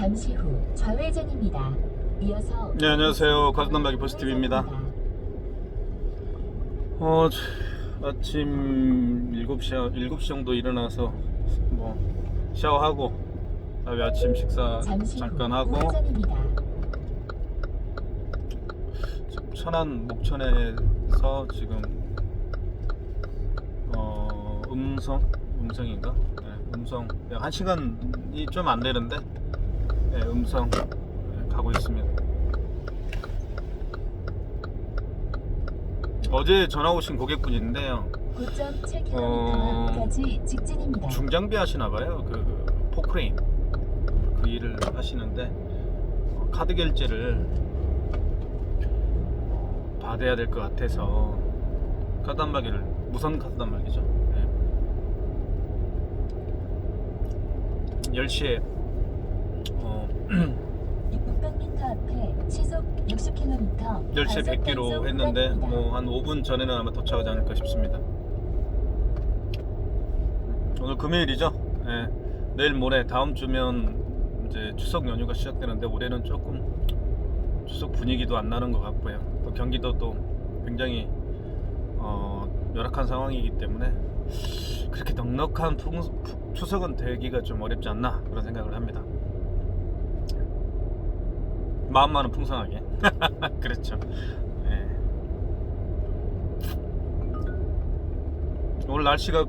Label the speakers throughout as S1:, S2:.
S1: 잠시 후 좌회전입니다. 이어서
S2: 네, 안녕하세요. 가슴남박이 버스TV입니다. 아침 7시 정도 일어나서 뭐 샤워하고 그다음에 아침 식사 잠깐 하고 천안 목천에서 지금 음성인가? 네, 음성 약 1시간이 좀 안 되는데 네, 음성 가고 있습니다. 어제 전화 오신 고객분인데요.
S1: 9.7km까지 직진입니다.
S2: 중장비 하시나봐요. 그 포크레인 그 일을 하시는데 카드 결제를 받아야 될 것 같아서 카드 단말기를 무선 카드 단말기죠. 네. 10시에
S1: 600m 앞에 시속 60km
S2: 10시에 100km 했는데 뭐 한 5분 전에는 아마 도착하지 않을까 싶습니다. 오늘 금요일이죠. 네. 내일 모레 다음 주면 이제 추석 연휴가 시작되는데 올해는 조금 추석 분위기도 안 나는 것 같고요. 또 경기도도 굉장히 열악한 상황이기 때문에 그렇게 넉넉한 추석은 되기가 좀 어렵지 않나 그런 생각을 합니다. 마음만은 풍성하게. 그렇죠. 네. 오늘 날씨가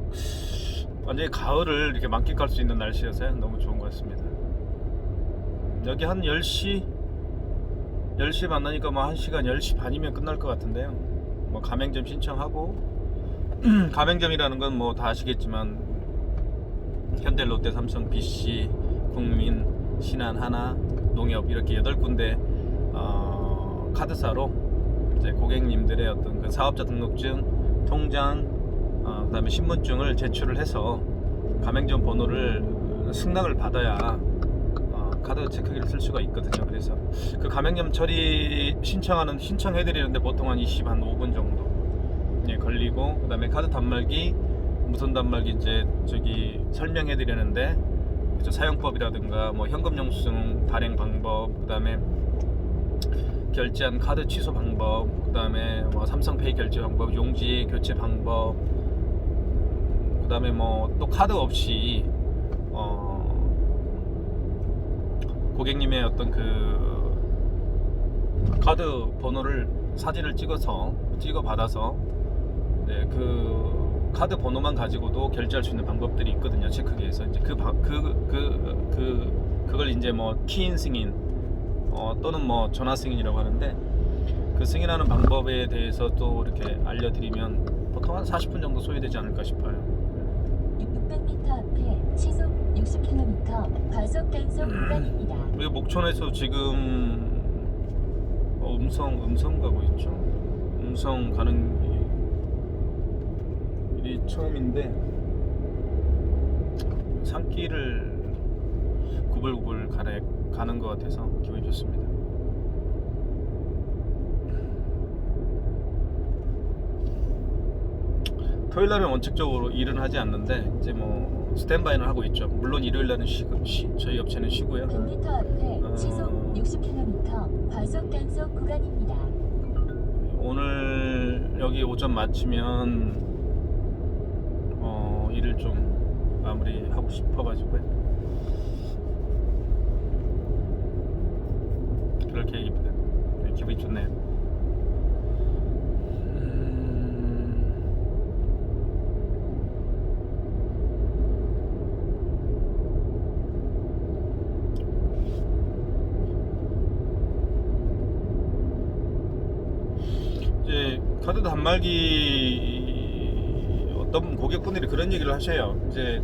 S2: 완전히 가을을 이렇게 만끽할 수 있는 날씨여서 너무 좋은 것 같습니다. 여기 한 10시에 만나니까 뭐 1시간 10시 반이면 끝날 것 같은데요. 뭐 가맹점 신청하고 가맹점이라는 건 뭐 다 아시겠지만 현대, 롯데, 삼성, BC, 국민, 신한, 하나, 농협 이렇게 8군데 카드사로 이제 고객님들의 어떤 그 사업자 등록증, 통장, 그다음에 신분증을 제출을 해서 가맹점 번호를 승낙을 받아야 카드 체크기를 쓸 수가 있거든요. 그래서 그 가맹점 처리 신청해드리는데 보통 한 5분 정도 걸리고, 그다음에 카드 단말기, 무선 단말기 이제 설명해드리는데 사용법이라든가 뭐 현금 영수증 발행 방법, 그다음에 결제한 카드 취소 방법, 그다음에 뭐 삼성페이 결제 방법, 용지 교체 방법, 그다음에 뭐 또 카드 없이 고객님의 어떤 그 카드 번호를 사진을 찍어 받아서 그 카드 번호만 가지고도 결제할 수 있는 방법들이 있거든요. 체크기에서 이제 그걸 이제 뭐 키인 승인 또는 뭐 전화 승인이라고 하는데, 그 승인하는 방법에 대해서 또 이렇게 알려드리면 보통 한 40분 정도 소요되지 않을까 싶어요.
S1: 600m 앞에 시속 60km 과속 단속 구간입니다.
S2: 우리 목천에서 지금 음성 가고 있죠. 음성 가는 일이 처음인데 산길을 구불구불 가는 것 같아서 기분이 좋습니다. 토요일날은 원칙적으로 일은 하지 않는데 이제 뭐 스탠바이는 하고 있죠. 물론 일요일날은 저희 업체는 쉬고요.
S1: 100m 앞에 시속 60km 과속 단속 구간입니다.
S2: 오늘 여기 오전 마치면 일을 좀 마무리하고 싶어가지고요. 그럴 계획입니다. 네, 기분이 좋네요. 이제 카드 단말기 어떤 고객분들이 그런 얘기를 하셔요. 이제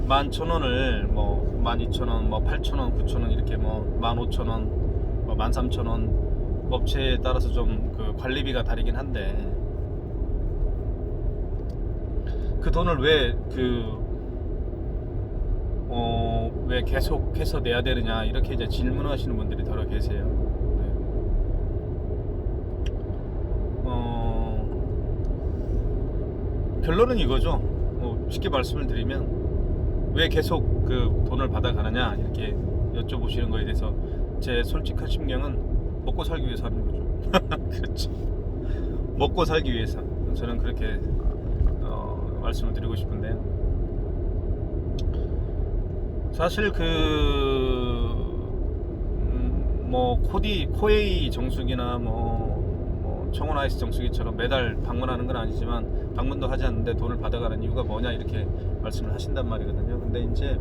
S2: 11,000원을 뭐 12,000원, 뭐 8,000원, 9,000원 이렇게 뭐 15,000원, 뭐 13,000원 업체에 따라서 좀 그 관리비가 다르긴 한데 그 돈을 왜 계속해서 내야 되느냐 이렇게 이제 질문하시는 분들이 더러 계세요. 결론은 이거죠. 쉽게 말씀을 드리면 왜 계속 그 돈을 받아가느냐 이렇게 여쭤보시는 거에 대해서 제 솔직한 심경은 먹고 살기 위해서 하는 거죠. 그렇죠. 먹고 살기 위해서 저는 그렇게 말씀을 드리고 싶은데요. 사실 뭐 코웨이 정수기나 뭐 청원 아이스 정수기처럼 매달 방문하는 건 아니지만 방문도 하지 않는데 돈을 받아가는 이유가 뭐냐 이렇게 말씀을 하신단 말이거든요. 근데 이제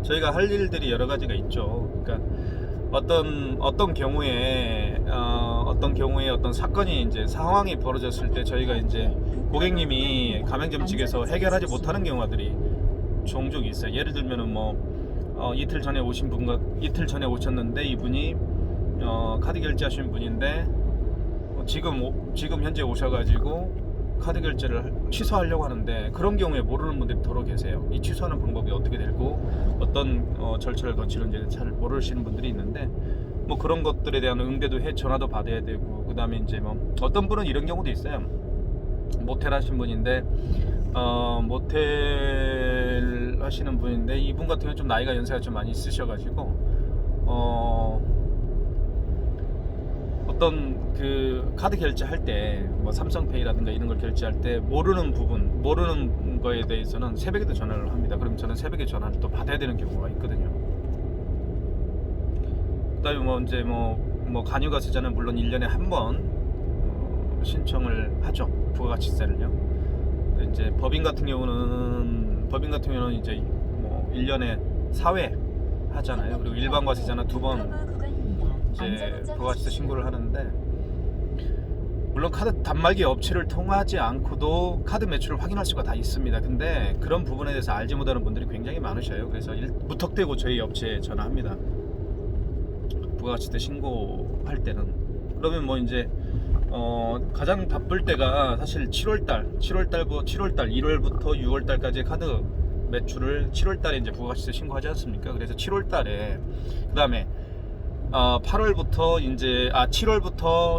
S2: 저희가 할 일들이 여러 가지가 있죠. 그러니까 어떤 경우에 어떤 사건이 이제 상황이 벌어졌을 때 저희가 이제 고객님이 가맹점 측에서 해결하지 못하는 경우들이 종종 있어요. 예를 들면은 이틀 전에 오셨는데 이분이 카드 결제하신 분인데 지금 현재 오셔가지고 카드 결제를 취소하려고 하는데 그런 경우에 모르는 분들이 더러 계세요. 이 취소하는 방법이 어떻게 되고 어떤 절차를 거치는지 잘 모르시는 분들이 있는데 뭐 그런 것들에 대한 응대도 전화도 받아야 되고 그 다음에 이제 어떤 분은 이런 경우도 있어요. 모텔 하신 분인데 모텔 하시는 분인데 이분 같은 경우는 좀 나이가 연세가 좀 많이 있으셔가지고 어떤 그 카드 결제할 때 뭐 삼성페이라든가 이런 걸 결제할 때 모르는 거에 대해서는 새벽에도 전화를 합니다. 그럼 저는 새벽에 전화를 또 받아야 되는 경우가 있거든요. 그다음에 이제 간유가 세자는 물론 1년에 한 번 신청을 하죠. 부가가치세를요. 이제 법인 같은 경우는 이제 1년에 4회 하잖아요. 그리고 일반 과세자는 2번 이제 부가가치세 신고를 하는데 물론 카드 단말기 업체를 통하지 않고도 카드 매출을 확인할 수가 다 있습니다. 근데 그런 부분에 대해서 알지 못하는 분들이 굉장히 많으셔요. 그래서 무턱대고 저희 업체에 전화합니다. 부가가치세 신고할 때는. 그러면 이제 가장 바쁠 때가 사실 7월달, 1월부터 6월달까지 카드 매출을 7월달에 이제 부가가치세 신고하지 않습니까? 그래서 7월달에 그 다음에 7월부터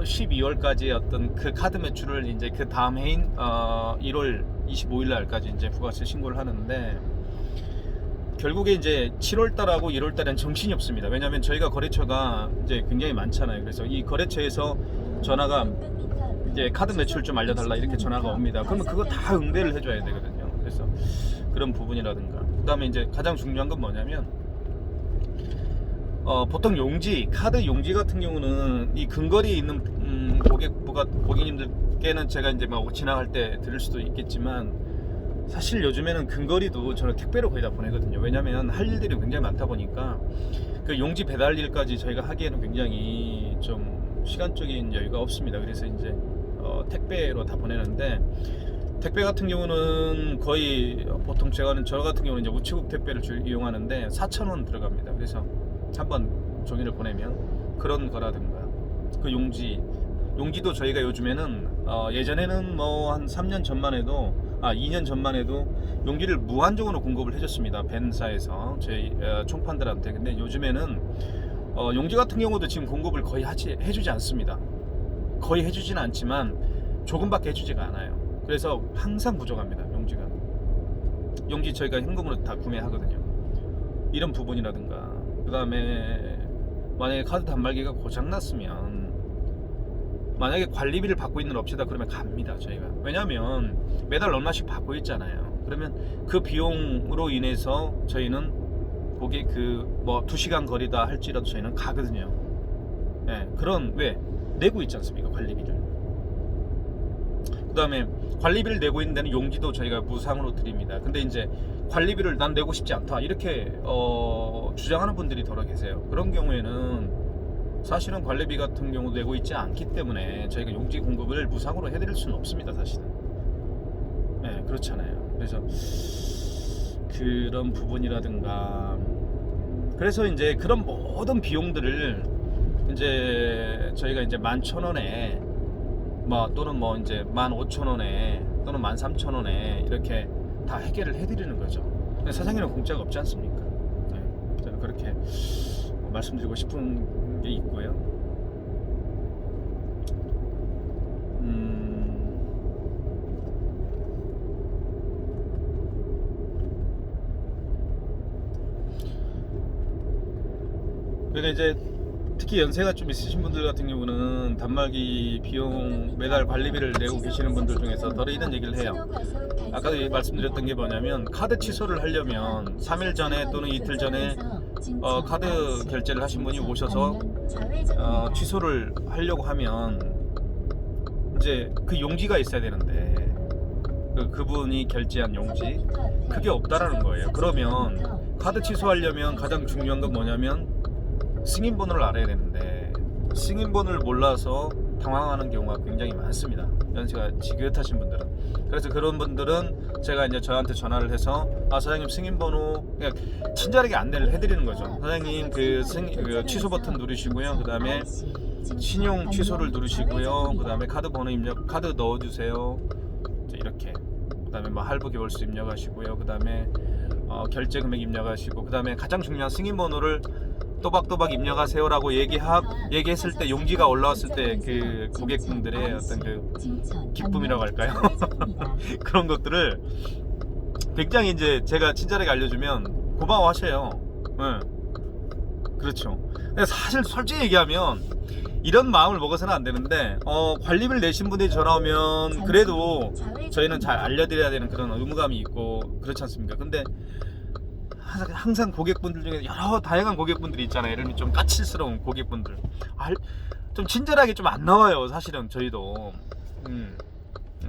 S2: 12월까지 어떤 그 카드 매출을 이제 그 다음 해인 1월 25일 날까지 이제 부가가치세 신고를 하는데 결국에 이제 7월달하고 1월달엔 정신이 없습니다. 왜냐하면 저희가 거래처가 이제 굉장히 많잖아요. 그래서 이 거래처에서 전화가 이제 카드 매출 좀 알려달라 이렇게 전화가 옵니다. 그러면 그거 다 응대를 해줘야 되거든요. 그래서 그런 부분이라든가 그 다음에 이제 가장 중요한 건 뭐냐면 보통 카드 용지 같은 경우는 이 근거리에 있는 고객님들께는 제가 이제 지나갈 때 들을 수도 있겠지만 사실 요즘에는 근거리도 저는 택배로 거의 다 보내거든요. 왜냐면 할 일들이 굉장히 많다 보니까 그 용지 배달 일까지 저희가 하기에는 굉장히 좀 시간적인 여유가 없습니다. 그래서 이제 택배로 다 보내는데 택배 같은 경우는 거의 보통 저 같은 경우는 이제 우체국 택배를 이용하는데 4,000원 들어갑니다. 그래서 한번 종이를 보내면 그런 거라든가 그 용지도 저희가 요즘에는 예전에는 한 3년 전만 해도 2년 전만 해도 용기를 무한정으로 공급을 해줬습니다. 벤사에서 저희 총판들한테. 근데 요즘에는 용지 같은 경우도 지금 공급을 거의 해주지 않습니다. 거의 해주지는 않지만 조금밖에 해주지가 않아요. 그래서 항상 부족합니다. 용지 저희가 현금으로 다 구매하거든요. 이런 부분이라든가 그 다음에 만약에 카드 단말기가 고장났으면 만약에 관리비를 받고 있는 업체다 그러면 갑니다. 저희가. 왜냐하면 매달 얼마씩 받고 있잖아요. 그러면 그 비용으로 인해서 저희는 거기 2시간 거리다 할지라도 저희는 가거든요. 네, 왜 내고 있지 않습니까? 관리비를. 그 다음에 관리비를 내고 있는 데는 용지도 저희가 무상으로 드립니다. 근데 이제 관리비를 난 내고 싶지 않다 이렇게 주장하는 분들이 더러 계세요. 그런 경우에는 사실은 관리비 같은 경우 내고 있지 않기 때문에 저희가 용지 공급을 무상으로 해드릴 수는 없습니다. 사실은. 네, 그렇잖아요. 그래서 그런 부분이라든가 그래서 이제 그런 모든 비용들을 이제 저희가 이제 11,000원에 또는 이제 15,000원에 또는 13,000원에 이렇게 다 해결을 해드리는 거죠. 세상에는 공짜가 없지 않습니까? 네, 저는 그렇게 말씀드리고 싶은 게 있고요. 그러니까 이제 특히 연세가 좀 있으신 분들 같은 경우는 단말기 비용 매달 관리비를 내고 계시는 분들 중에서 더 이런 얘기를 해요. 아까도 말씀드렸던 게 뭐냐면 카드 취소를 하려면 3일 전에 또는 이틀 전에 카드 결제를 하신 분이 오셔서 취소를 하려고 하면 이제 그 용지가 있어야 되는데 그분이 결제한 용지 그게 없다라는 거예요. 그러면 카드 취소하려면 가장 중요한 건 뭐냐면 승인번호를 알아야 되는데 승인번호를 몰라서 당황하는 경우가 굉장히 많습니다. 연세가 지긋하신 분들은. 그래서 그런 분들은 제가 이제 저한테 전화를 해서 사장님 승인번호 그냥 친절하게 안내를 해드리는 거죠. 사장님 그 취소 버튼 누르시고요. 그 다음에 신용 취소를 누르시고요. 그 다음에 카드 번호 카드 넣어주세요. 이렇게. 그 다음에 뭐 할부 개월수 입력하시고요. 그 다음에 결제 금액 입력하시고 그 다음에 가장 중요한 승인번호를 또박또박 입력하세요라고 얘기했을 때 용지가 올라왔을 때 그 고객분들의 어떤 그 기쁨이라고 할까요? 그런 것들을 굉장히 이제 제가 친절하게 알려주면 고마워하셔요. 네. 그렇죠. 근데 사실 솔직히 얘기하면 이런 마음을 먹어서는 안 되는데 관리비를 내신 분들이 전화 오면 그래도 저희는 잘 알려드려야 되는 그런 의무감이 있고 그렇지 않습니까? 근데 항상 고객분들 중에 여러 다양한 고객분들이 있잖아요. 이런 좀 까칠스러운 고객분들 좀 친절하게 좀 안 나와요. 사실은 저희도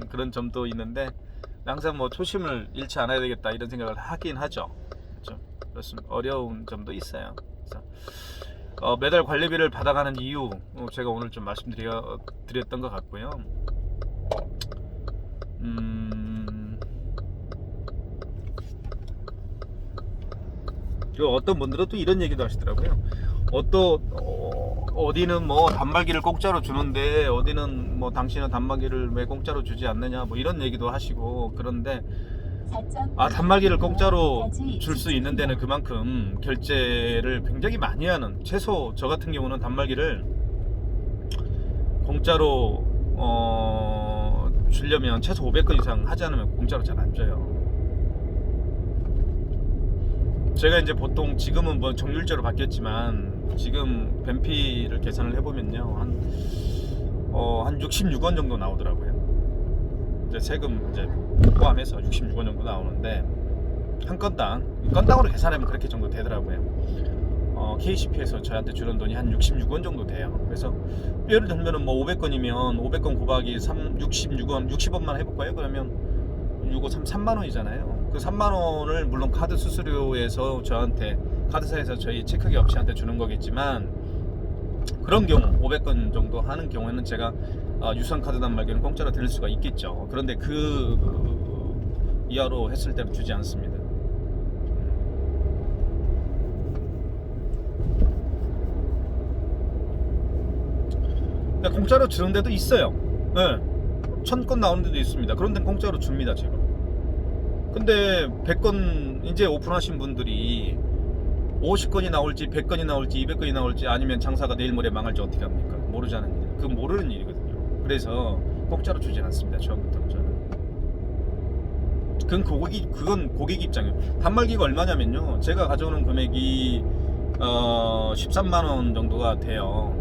S2: 그런 점도 있는데 항상 뭐 초심을 잃지 않아야 되겠다 이런 생각을 하긴 하죠. 그렇죠? 그렇습니다. 어려운 점도 있어요. 그래서 매달 관리비를 받아가는 이유 제가 오늘 좀 말씀드렸던 것 같고요. 그리고 어떤 분들은 또 이런 얘기도 하시더라고요. 어디는 뭐 단말기를 공짜로 주는데 어디는 뭐 당신은 단말기를 왜 공짜로 주지 않느냐 뭐 이런 얘기도 하시고 그런데 단말기를 공짜로 줄 수 있는 데는 그만큼 결제를 굉장히 많이 하는 최소 저 같은 경우는 단말기를 공짜로 주려면 최소 500건 이상 하지 않으면 공짜로 잘 안 줘요. 제가 이제 보통 지금은 뭐 정률제로 바뀌었지만 지금 뱀피를 계산을 해보면요 한 66원 정도 나오더라고요. 이제 세금 이제 포함해서 66원 정도 나오는데 한 건당으로 계산하면 그렇게 정도 되더라고요. KCP에서 저한테 주는 돈이 한 66원 정도 돼요. 그래서 예를 들면은 뭐 500건이면 500건 곱하기 66원 60원만 해볼까요? 그러면 6, 5, 3만 원이잖아요. 그 3만 원을 물론 카드 수수료에서 저한테 카드사에서 저희 체크기 업체한테 주는 거겠지만 그런 경우 500건 정도 하는 경우에는 제가 유선 카드 단말기는 공짜로 드릴 수가 있겠죠. 그런데 그 이하로 했을 때는 주지 않습니다. 공짜로 주는 데도 있어요. 네. 1000건 나오는 데도 있습니다. 그런 데는 공짜로 줍니다, 제가. 근데 100건 이제 오픈하신 분들이 50건이 나올지 100건이 나올지 200건이 나올지 아니면 장사가 내일 모레 망할지 어떻게 합니까? 모르자는 일. 그건 모르는 일이거든요. 그래서 공짜로 주진 않습니다. 처음부터 저는. 그건 고객 입장이에요. 단말기가 얼마냐면요. 제가 가져오는 금액이 13만 원 정도가 돼요.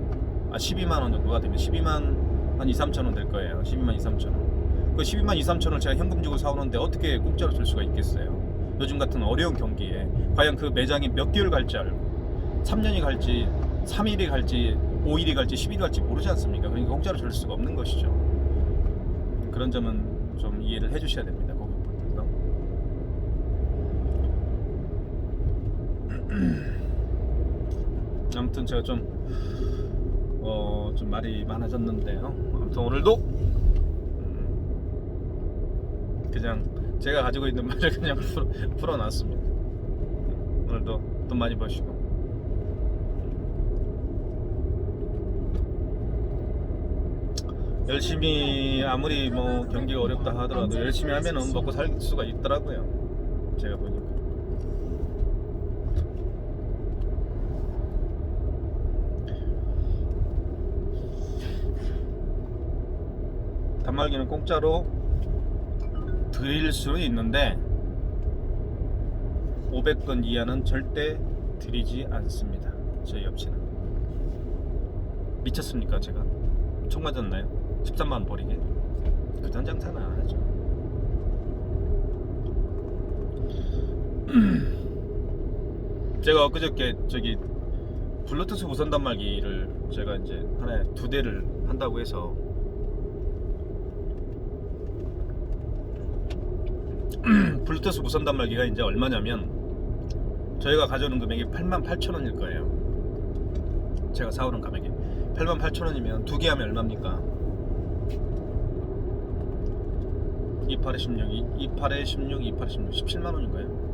S2: 12만 원 정도가 되면 12만 한 2, 3천 원 될 거예요. 12만 2, 3천 원. 그 12만 2, 3천 원을 제가 현금 주고 사오는데 어떻게 공짜로 줄 수가 있겠어요? 요즘 같은 어려운 경기에 과연 그 매장이 몇 개월 갈지 알고 3년이 갈지 3일이 갈지 5일이 갈지 10일이 갈지 모르지 않습니까? 그러니까 공짜로 줄 수가 없는 것이죠. 그런 점은 좀 이해를 해주셔야 됩니다. 고객분들도. 아무튼 제가 좀 말이 많아졌는데요. 아무튼 오늘도 그냥 제가 가지고 있는 말을 그냥 풀어놨습니다. 오늘도 돈 많이 버시고 열심히 아무리 뭐 경기가 어렵다 하더라도 열심히 하면은 먹고 살 수가 있더라고요. 제가 보니까. 단말기는 공짜로 드릴 수는 있는데 500건 이하는 절대 드리지 않습니다. 저희 옆치는. 미쳤습니까 제가? 총 맞았나요? 13만원 버리게? 그딴 장사는 안 하죠. 제가 엊그저께 저기 블루투스 무선 단말기를 제가 이제 하나에 2대를 한다고 해서 블루투스 무선 단말기가 이제 얼마냐면 저희가 가져오는 금액이 88,000원일 거예요. 제가 사오는 가격이 88,000원이면 2개 하면 얼마입니까? 28에 16, 28에 16, 28에 16, 17만원인가요?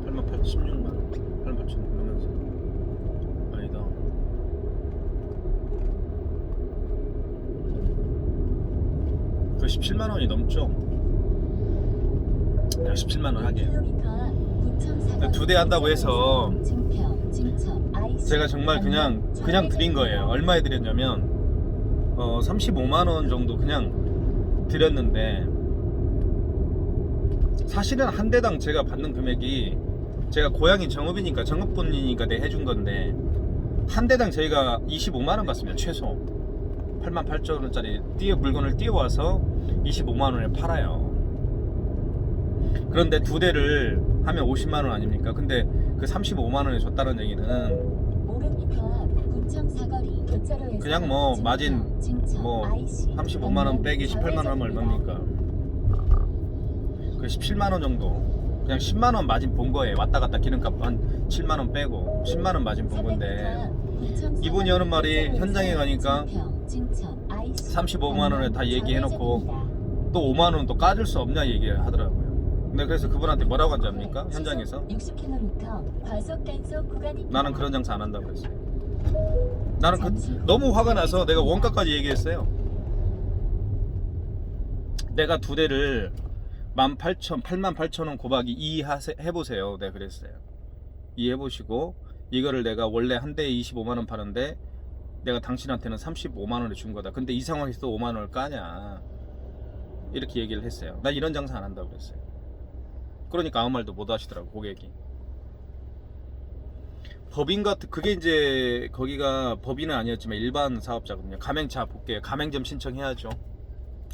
S2: 88, 16만원, 88,000원 그러면서 아니다. 그 17만원이 넘죠? 내가 17만원 하게. 2대 한다고 해서 제가 정말 그냥 드린 거예요. 얼마에 드렸냐면 35만원 정도 그냥 드렸는데, 사실은 한 대당 제가 받는 금액이, 제가 고향이 정읍이니까 정읍분이니까 내 해준 건데, 한 대당 저희가 25만원 받습니다. 최소 88,000원짜리 물건을 띄워와서 25만원에 팔아요. 그런데 2대를 하면 50만원 아닙니까? 근데 그 35만원에 줬다는 얘기는 그냥 뭐 마진 뭐 35만원 빼기 18만원 하면 얼마입니까? 그 17만원 정도, 그냥 10만원 마진 본 거예요. 왔다 갔다 기름값 한 7만원 빼고 10만원 마진 본 건데, 이분이 하는 말이 현장에 가니까 35만원에 다 얘기해놓고 또 5만원 또 까줄 수 없냐 얘기를 하더라고요. 근데 그래서 그분한테 뭐라고 한지 압니까? 현장에서
S1: 60km 과속 단속 구간입니다.
S2: 나는 그런 장사 안 한다고 그랬어요. 나는 너무 화가 나서 내가 원가까지 얘기했어요. 내가 2대를 88,000원 곱하기 2 해보세요. 내가 그랬어요. 2 해보시고, 이거를 내가 원래 한 대에 25만원 파는데 내가 당신한테는 35만원에 준 거다. 근데 이 상황에서 또 5만원을 까냐, 이렇게 얘기를 했어요. 나 이런 장사 안 한다고 그랬어요. 그러니까 아무 말도 못 하시더라고, 고객이. 법인 같은, 그게 이제 거기가 법인은 아니었지만 일반 사업자거든요. 가맹차 볼게요. 가맹점 신청해야죠.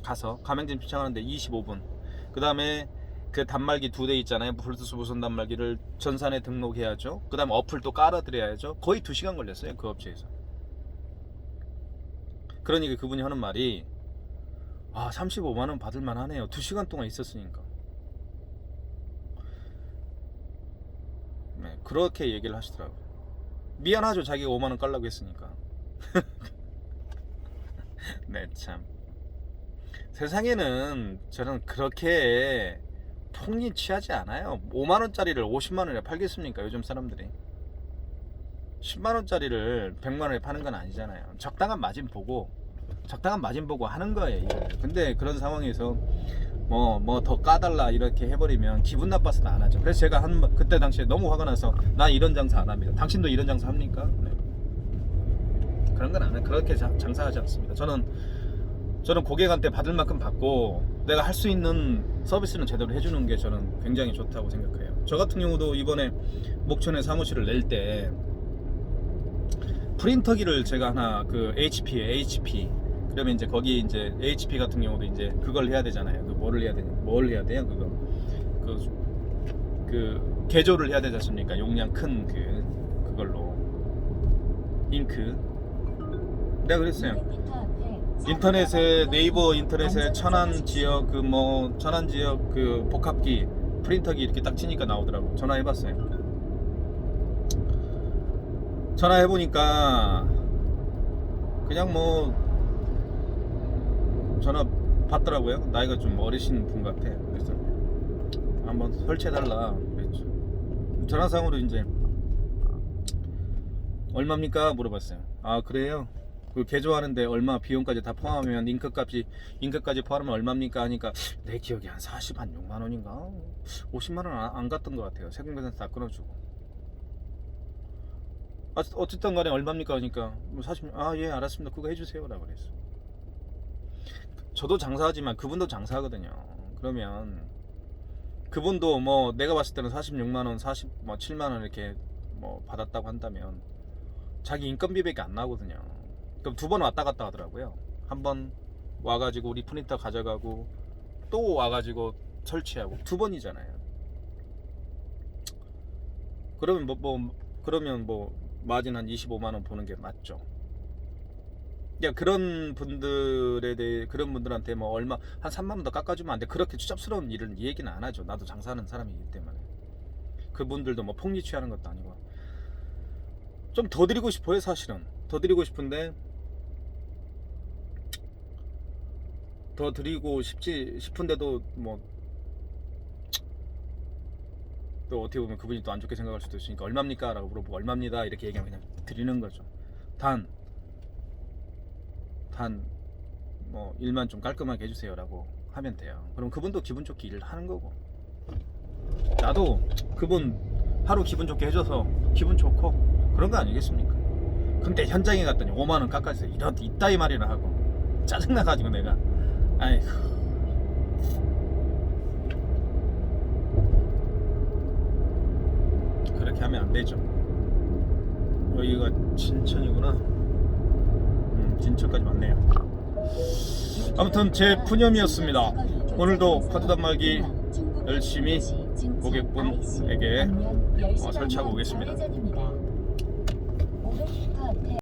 S2: 가서 가맹점 신청하는데 25분. 그 다음에 그 단말기 2대 있잖아요. 블루투스 무선 단말기를 전산에 등록해야죠. 그 다음에 어플 또 깔아드려야죠. 거의 2시간 걸렸어요, 그 업체에서. 그러니까 그분이 하는 말이, 35만원 받을만 하네요. 2시간 동안 있었으니까. 네, 그렇게 얘기를 하시더라고요. 미안하죠, 자기가 5만원 깔라고 했으니까. 네, 참. 세상에는 저는 그렇게 폭리 취하지 않아요. 5만원짜리를 50만원에 팔겠습니까, 요즘 사람들이? 10만원짜리를 100만원에 파는 건 아니잖아요. 적당한 마진 보고 하는 거예요. 근데 그런 상황에서 뭐 더 까달라 이렇게 해버리면 기분 나빠서 안 하죠. 그래서 제가 그때 당시에 너무 화가 나서, 난 이런 장사 안 합니다. 당신도 이런 장사 합니까? 네. 그런 건 안 해요. 그렇게 장사하지 않습니다. 저는 고객한테 받을 만큼 받고, 내가 할 수 있는 서비스는 제대로 해주는 게 저는 굉장히 좋다고 생각해요. 저 같은 경우도 이번에 목천에 사무실을 낼 때 프린터기를 제가 하나, 그 HP 그러면 이제 거기 이제 HP 같은 경우도 이제 그걸 해야 되잖아요. 뭘 해야 돼요? 그 개조를 해야 되지 않습니까? 용량 큰 그걸로 잉크. 내가 그랬어요. 인터넷에, 네이버 인터넷에 천안 지역 그 복합기 프린터기 이렇게 딱 치니까 나오더라고. 전화해봤어요. 전화해보니까 그냥 뭐 전화 받더라고요. 나이가 좀 어리신 분 같아. 그래서 한번 설치해달라 그랬죠. 전화상으로 이제 얼마입니까 물어봤어요. 그래요? 그 개조하는데 얼마 비용까지 다 포함하면 잉크까지 포함하면 얼마입니까 하니까, 내 기억에 한 6만원인가 50만원 안 갔던 것 같아요. 세금계산서 다 끊어주고. 어쨌든 간에 얼마입니까 하니까 40, 예 알았습니다, 그거 해주세요 라고 그랬어. 저도 장사하지만 그분도 장사하거든요. 그러면 그분도 뭐 내가 봤을 때는 46만원 7만원 이렇게 뭐 받았다고 한다면, 자기 인건비밖에 안 나오거든요. 그럼 2번 왔다 갔다 하더라고요. 한 번 와가지고 우리 프린터 가져가고 또 와가지고 설치하고 2번이잖아요. 그러면 뭐 마진 한 25만 원 보는 게 맞죠. 야, 그런 분들에 대해 그런 분들한테 뭐 얼마 한 3만 원 더 깎아주면 안 돼. 그렇게 추잡스러운 일은 이 얘기는 안 하죠. 나도 장사하는 사람이기 때문에. 그분들도 뭐 폭리 취하는 것도 아니고. 좀 더 드리고 싶어요, 사실은. 더 드리고 싶은데 더 드리고 싶은데도 뭐 또 어떻게 보면 그분이 또 안 좋게 생각할 수도 있으니까 얼마입니까? 라고 물어보고 얼마입니다 이렇게 얘기하면 그냥 드리는 거죠. 단 뭐 일만 좀 깔끔하게 해주세요 라고 하면 돼요. 그럼 그분도 기분 좋게 일을 하는 거고, 나도 그분 하루 기분 좋게 해줘서 기분 좋고 그런 거 아니겠습니까? 근데 현장에 갔더니 5만 원 깎아주세요 이따위 말이나 하고 짜증나가지고 내가 아이고, 그렇게 하면 안 되죠. 여기가 진천이구나. 진천까지 맞네요. 아무튼 제 푸념이었습니다. 오늘도 파도 단말기 열심히 고객분에게 설치하고 오겠습니다.